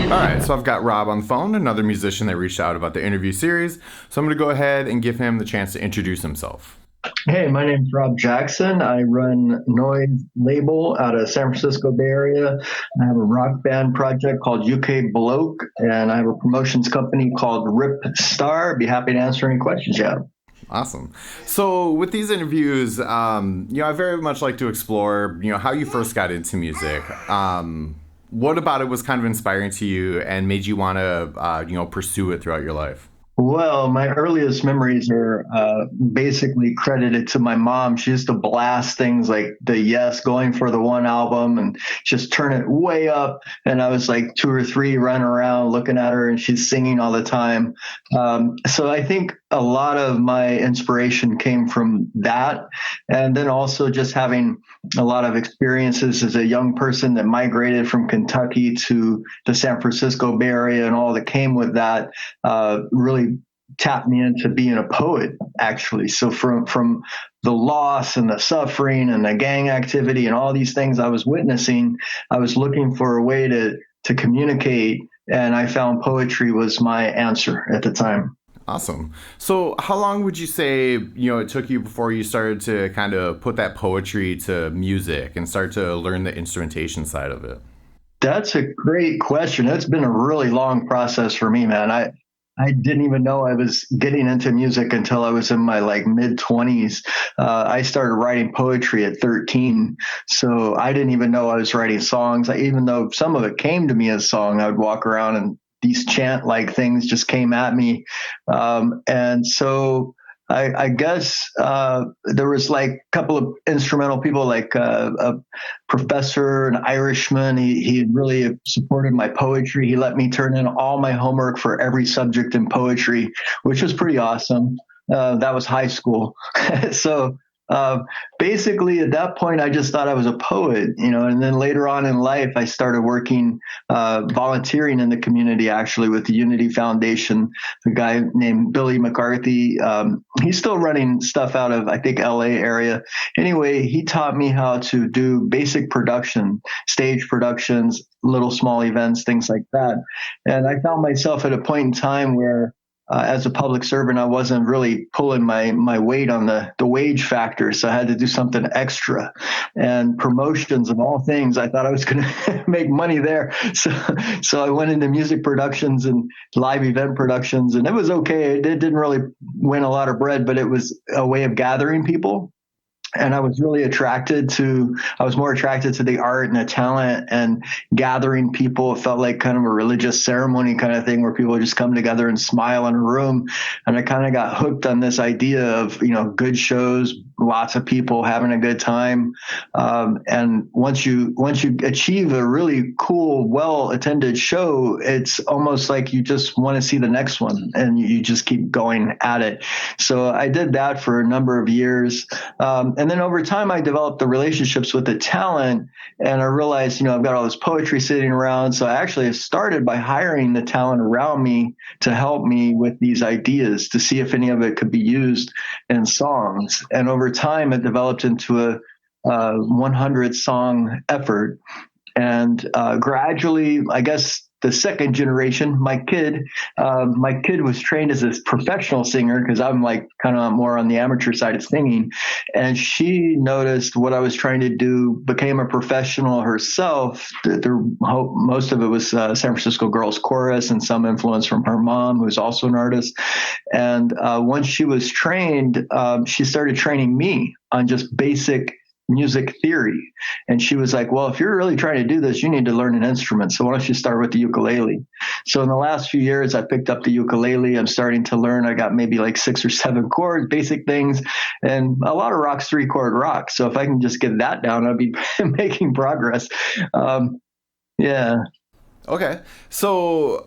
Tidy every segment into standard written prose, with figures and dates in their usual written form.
All right, so I've got Rob on the phone, another musician that reached out about the interview series. So I'm going to go ahead and give him the chance to introduce himself. Hey, my name's Rob Jackson. I run Noise Label out of San Francisco Bay Area. I have a rock band project called UK Bloke, and I have a promotions company called Rip Star. Be happy to answer any questions you have. Awesome. So with these interviews, I very much like to explore, how you first got into music. What about it was kind of inspiring to you and made you want to, pursue it throughout your life? Well, my earliest memories are basically credited to my mom. She used to blast things like the Yes, going for the one album and just turn it way up. And I was like two or three running around looking at her and she's singing all the time. So I think a lot of my inspiration came from that. And then also just having a lot of experiences as a young person that migrated from Kentucky to the San Francisco Bay Area and all that came with that really tapped me into being a poet, actually. So from the loss and the suffering and the gang activity and all these things I was witnessing, I was looking for a way to communicate, and I found poetry was my answer at the time. Awesome. So how long would you say, it took you before you started to kind of put that poetry to music and start to learn the instrumentation side of it? That's a great question. It's been a really long process for me, man. I didn't even know I was getting into music until I was in my like mid 20s. I started writing poetry at 13. So I didn't even know I was writing songs. Even though some of it came to me as song, I would walk around and these chant like things just came at me. And so I guess there was like a couple of instrumental people, like a professor, an Irishman. He really supported my poetry. He let me turn in all my homework for every subject in poetry, which was pretty awesome. That was high school. So uh, basically, at that point, I just thought I was a poet, and then later on in life, I started working, volunteering in the community, actually, with the Unity Foundation. A guy named Billy McCarthy, he's still running stuff out of, I think, LA area. Anyway, he taught me how to do basic production, stage productions, little small events, things like that. And I found myself at a point in time where as a public servant, I wasn't really pulling my weight on the wage factor, so I had to do something extra. And promotions of all things, I thought I was going to make money there, so I went into music productions and live event productions, and it was okay. It didn't really win a lot of bread, but it was a way of gathering people, and I was more attracted to the art and the talent and gathering people. It felt like kind of a religious ceremony kind of thing where people would just come together and smile in a room. And I kind of got hooked on this idea of, good shows, lots of people having a good time. And once you achieve a really cool, well attended show, it's almost like you just want to see the next one and you just keep going at it. So I did that for a number of years. And then over time, I developed the relationships with the talent, and I realized, I've got all this poetry sitting around. So I actually started by hiring the talent around me to help me with these ideas to see if any of it could be used in songs. And over time, it developed into a 100 song effort. And gradually, I guess the second generation, my kid was trained as a professional singer because I'm like kind of more on the amateur side of singing. And she noticed what I was trying to do, became a professional herself. Most of it was San Francisco Girls Chorus and some influence from her mom, who's also an artist. And once she was trained, she started training me on just basic music theory. And she was like, well, if you're really trying to do this, you need to learn an instrument. So why don't you start with the ukulele? So in the last few years, I picked up the ukulele. I'm starting to learn. I got maybe like 6 or 7 chords, basic things, and a lot of rock's 3-chord rock. So if I can just get that down, I'll be making progress. Yeah. Okay. So,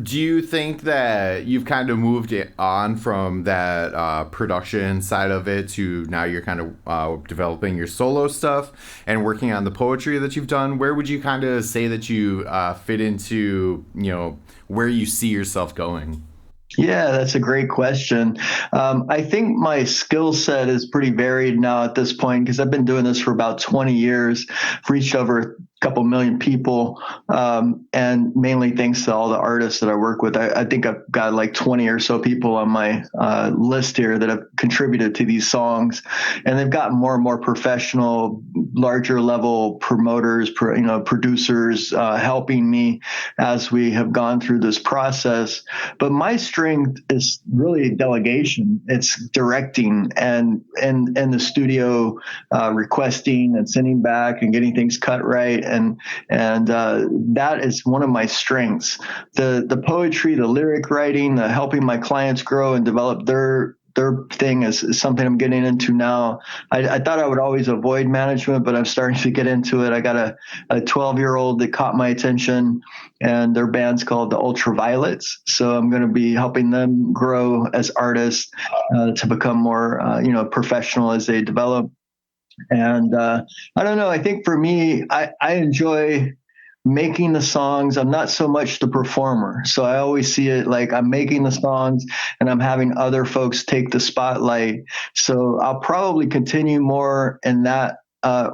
do you think that you've kind of moved it on from that production side of it to now you're kind of developing your solo stuff and working on the poetry that you've done? Where would you kind of say that you fit into, where you see yourself going? Yeah, that's a great question. I think my skill set is pretty varied now at this point because I've been doing this for about 20 years. I've reached over a couple million people, and mainly thanks to all the artists that I work with. I think I've got like 20 or so people on my list here that have contributed to these songs, and they've gotten more and more professional, larger level promoters, producers helping me as we have gone through this process. But my strength is really delegation. It's directing and the studio requesting and sending back and getting things cut right, and that is one of my strengths. The poetry, the lyric writing, the helping my clients grow and develop their thing is something I'm getting into now. I thought I would always avoid management, but I'm starting to get into it. I got a 12-year-old that caught my attention, and their band's called the Ultraviolets. So I'm going to be helping them grow as artists to become more, professional as they develop. And I don't know. I think for me, I enjoy making the songs. I'm not so much the performer. So I always see it like I'm making the songs and I'm having other folks take the spotlight. So I'll probably continue more in that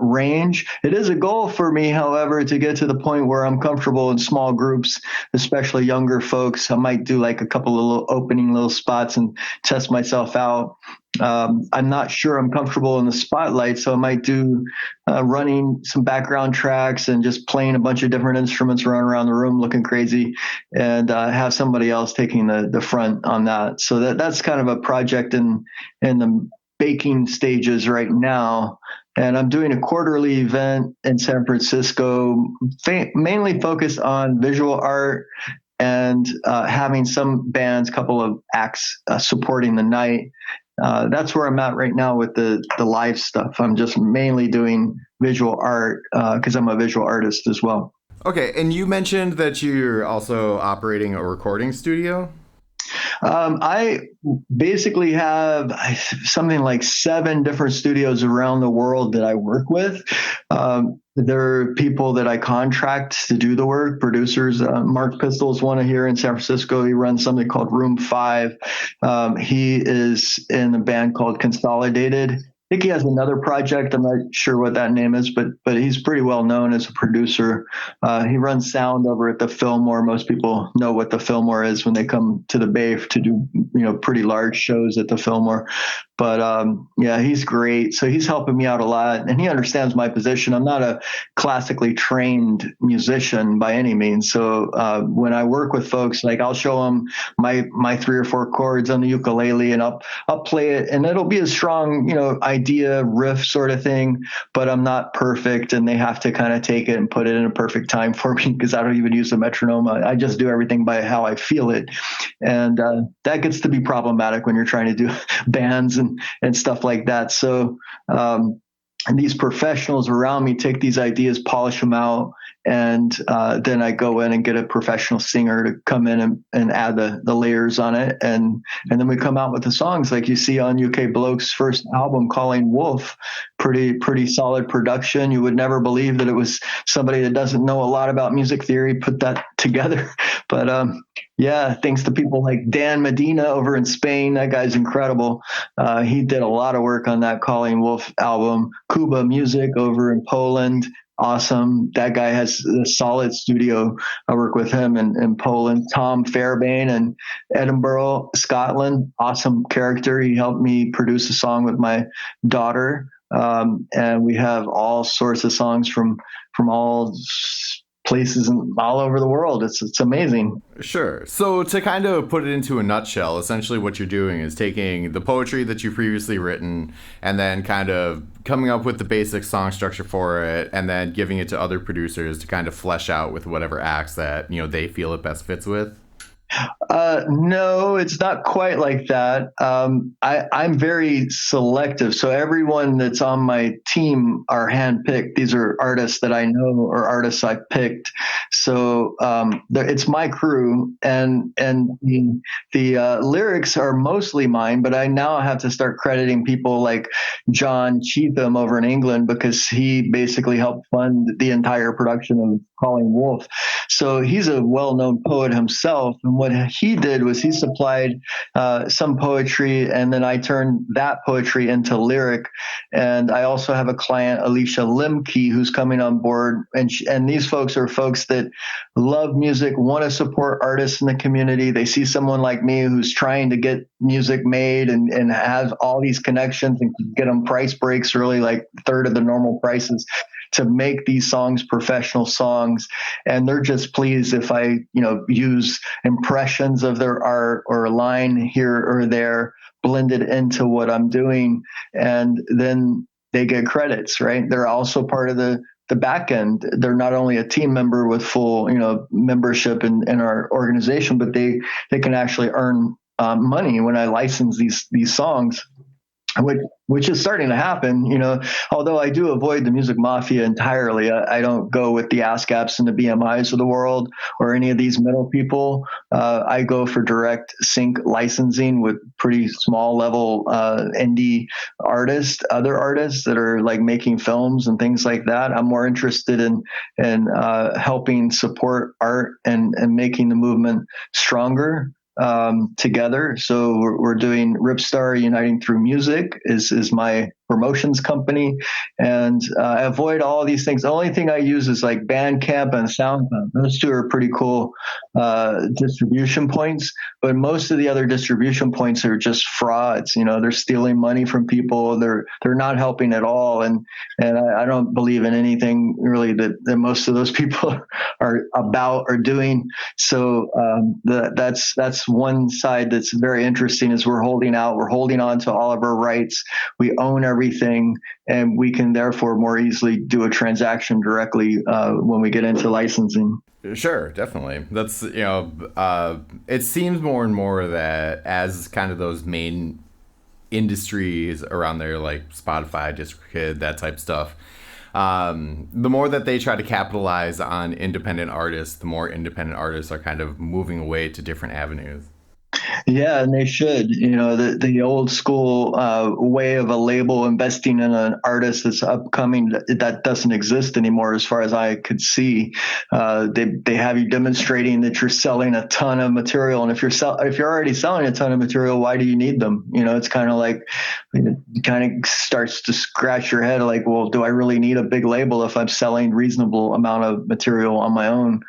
range. It is a goal for me, however, to get to the point where I'm comfortable in small groups, especially younger folks. I might do like a couple of little opening little spots and test myself out. I'm not sure I'm comfortable in the spotlight, so I might do running some background tracks and just playing a bunch of different instruments, running around the room looking crazy, and have somebody else taking the front on that. So that's kind of a project in the baking stages right now. And I'm doing a quarterly event in San Francisco, mainly focused on visual art and having some bands, couple of acts supporting the night. That's where I'm at right now with the live stuff. I'm just mainly doing visual art because I'm a visual artist as well. Okay, and you mentioned that you're also operating a recording studio? I basically have something like 7 different studios around the world that I work with. There are people that I contract to do the work, producers. Mark Pistol is one here in San Francisco. He runs something called Room 5. He is in a band called Consolidated. I think he has another project. I'm not sure what that name is, but he's pretty well known as a producer. He runs sound over at the Fillmore. Most people know what the Fillmore is when they come to the Bay to do, pretty large shows at the Fillmore. But yeah, he's great. So he's helping me out a lot, and he understands my position. I'm not a classically trained musician by any means. So when I work with folks, like I'll show them my 3 or 4 chords on the ukulele, and I'll play it, and it'll be a strong, idea riff sort of thing. But I'm not perfect, and they have to kind of take it and put it in a perfect time for me because I don't even use a metronome. I just do everything by how I feel it, and that gets to be problematic when you're trying to do bands and stuff like that. So and these professionals around me take these ideas, polish them out, and then I go in and get a professional singer to come in and add the layers on it, and then we come out with the songs like you see on UK Bloke's first album, Calling Wolf. Pretty solid production. You would never believe that it was somebody that doesn't know a lot about music theory put that together. But yeah, thanks to people like Dan Medina over in Spain. That guy's incredible. He did a lot of work on that Calling Wolf album. Kuba Music over in Poland. Awesome. That guy has a solid studio. I work with him in Poland. Tom Fairbairn in Edinburgh, Scotland. Awesome character. He helped me produce a song with my daughter. And we have all sorts of songs from all places and all over the world. It's amazing. Sure. So to kind of put it into a nutshell, essentially what you're doing is taking the poetry that you've previously written and then kind of coming up with the basic song structure for it and then giving it to other producers to kind of flesh out with whatever acts that, they feel it best fits with. No, it's not quite like that. I'm very selective. So everyone that's on my team are handpicked. These are artists that I know or artists I picked. So it's my crew, and the lyrics are mostly mine. But I now have to start crediting people like John Cheetham over in England because he basically helped fund the entire production of Calling Wolf. So he's a well-known poet himself. And what he did was he supplied some poetry, and then I turned that poetry into lyric. And I also have a client, Alicia Limke, who's coming on board. And these folks are folks that love music, want to support artists in the community. They see someone like me who's trying to get music made and has all these connections and get them price breaks really like a third of the normal prices to make these songs professional songs. And they're just pleased if I, use impressions of their art or a line here or there blended into what I'm doing. And then they get credits, right? They're also part of the back end. They're not only a team member with full, membership in our organization, but they can actually earn money when I license these songs, which is starting to happen. Although I do avoid the music mafia entirely. I don't go with the ASCAPs and the BMIs of the world or any of these middle people. I go for direct sync licensing with pretty small level indie artists, other artists that are like making films and things like that. I'm more interested in helping support art and making the movement stronger together. So we're doing Ripstar Uniting Through Music is my promotions company, and I avoid all these things. The only thing I use is like Bandcamp and SoundCloud. Those two are pretty cool distribution points, but most of the other distribution points are just frauds. They're stealing money from people. They're not helping at all, and I don't believe in anything really that most of those people are about or doing. So that's one side that's very interesting. Is we're holding on to all of our rights. We own everything, and we can therefore more easily do a transaction directly when we get into licensing. Sure, definitely. That's, it seems more and more that as kind of those main industries around there, like Spotify, DistroKid, that type of stuff, the more that they try to capitalize on independent artists, the more independent artists are kind of moving away to different avenues. Yeah, and they should. The old school way of a label investing in an artist that's upcoming, that doesn't exist anymore, as far as I could see. They have you demonstrating that you're selling a ton of material, and if you're already selling a ton of material, why do you need them? It's kind of like, it kind of starts to scratch your head, like, well, do I really need a big label if I'm selling reasonable amount of material on my own?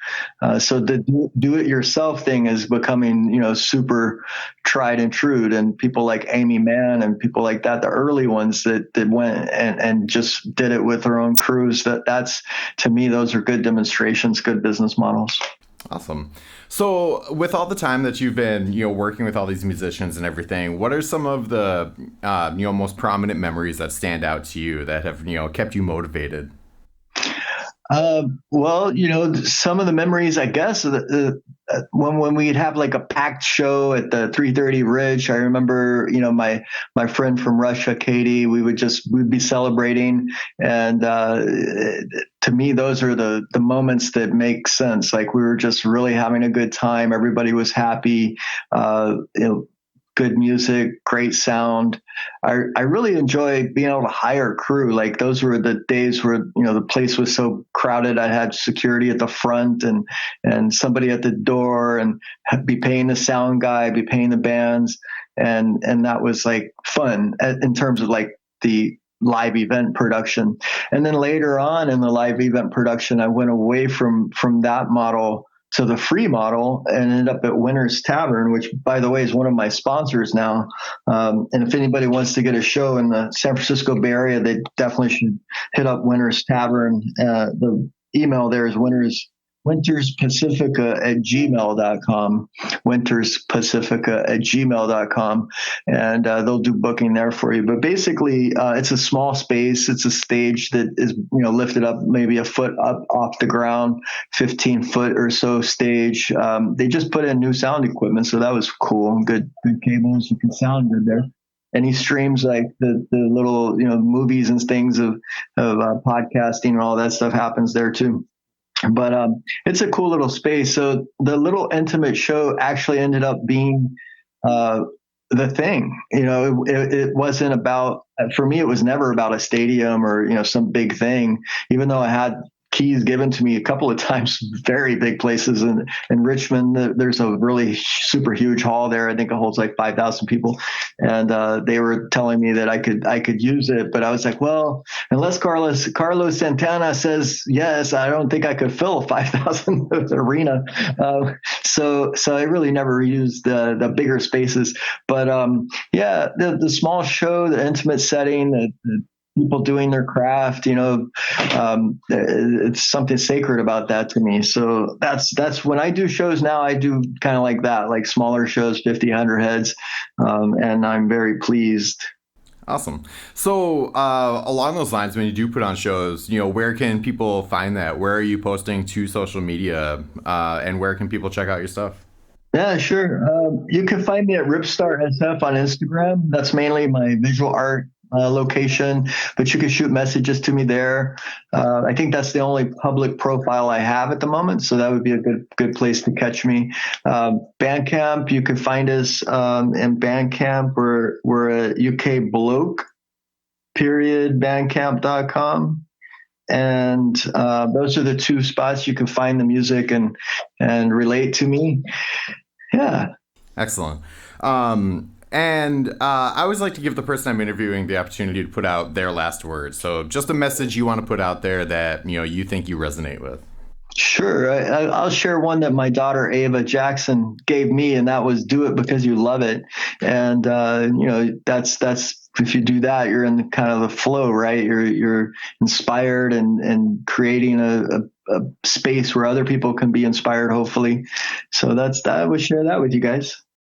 So the do-it-yourself thing is becoming, super tried and true. And people like Amy Mann and people like that, the early ones that went and just did it with their own crews, that's, to me, those are good demonstrations, good business models. Awesome. So with all the time that you've been, working with all these musicians and everything, what are some of the, most prominent memories that stand out to you that have, kept you motivated? Well, some of the memories, I guess, when we'd have like a packed show at the 330 Ridge. I remember, my friend from Russia, Katie, we'd be celebrating. And to me, those are the moments that make sense. Like, we were just really having a good time. Everybody was happy. Good music, great sound. I really enjoy being able to hire a crew. Like, those were the days where, the place was so crowded. I had security at the front and somebody at the door, and be paying the sound guy, be paying the bands. And that was like fun in terms of like the live event production. And then later on in the live event production, I went away from that model to the free model and ended up at Winter's Tavern, which, by the way, is one of my sponsors now. And if anybody wants to get a show in the San Francisco Bay Area, they definitely should hit up Winter's Tavern. The email there is winterspacifica@gmail.com, winterspacifica@gmail.com, and they'll do booking there for you. But basically, it's a small space. It's a stage that is, lifted up maybe a foot up off the ground, 15 foot or so stage. They just put in new sound equipment, so that was cool. Good cables. You can sound good there. And he streams like the little, movies and things of podcasting, and all that stuff happens there too. But it's a cool little space. So the little intimate show actually ended up being the thing. It wasn't about, for me, it was never about a stadium or, some big thing, even though I had keys given to me a couple of times, very big places in Richmond. There's a really super huge hall there. I think it holds like 5,000 people. And they were telling me that I could use it, but I was like, well, unless Carlos Santana says yes, I don't think I could fill a 5,000 arena. So I really never used the bigger spaces. But yeah, the small show, the intimate setting, the people doing their craft, it's something sacred about that to me. So that's when I do shows now, I do kind of like that, like smaller shows, 50, 100 heads. And I'm very pleased. Awesome. So along those lines, when you do put on shows, where can people find that? Where are you posting to social media? And where can people check out your stuff? Yeah, sure. You can find me at Ripstar SF on Instagram. That's mainly my visual art location, but you can shoot messages to me there. I think that's the only public profile I have at the moment, so that would be a good place to catch me. Bandcamp, you can find us in Bandcamp. We're a UK bloke, bandcamp.com. And those are the two spots you can find the music and relate to me. Yeah. Excellent. And I always like to give the person I'm interviewing the opportunity to put out their last words. So just a message you want to put out there that, you think you resonate with. Sure. I'll share one that my daughter, Ava Jackson, gave me, and that was do it because you love it. And, that's if you do that, you're in kind of the flow, right? You're inspired and creating a space where other people can be inspired, hopefully. So I would share that with you guys.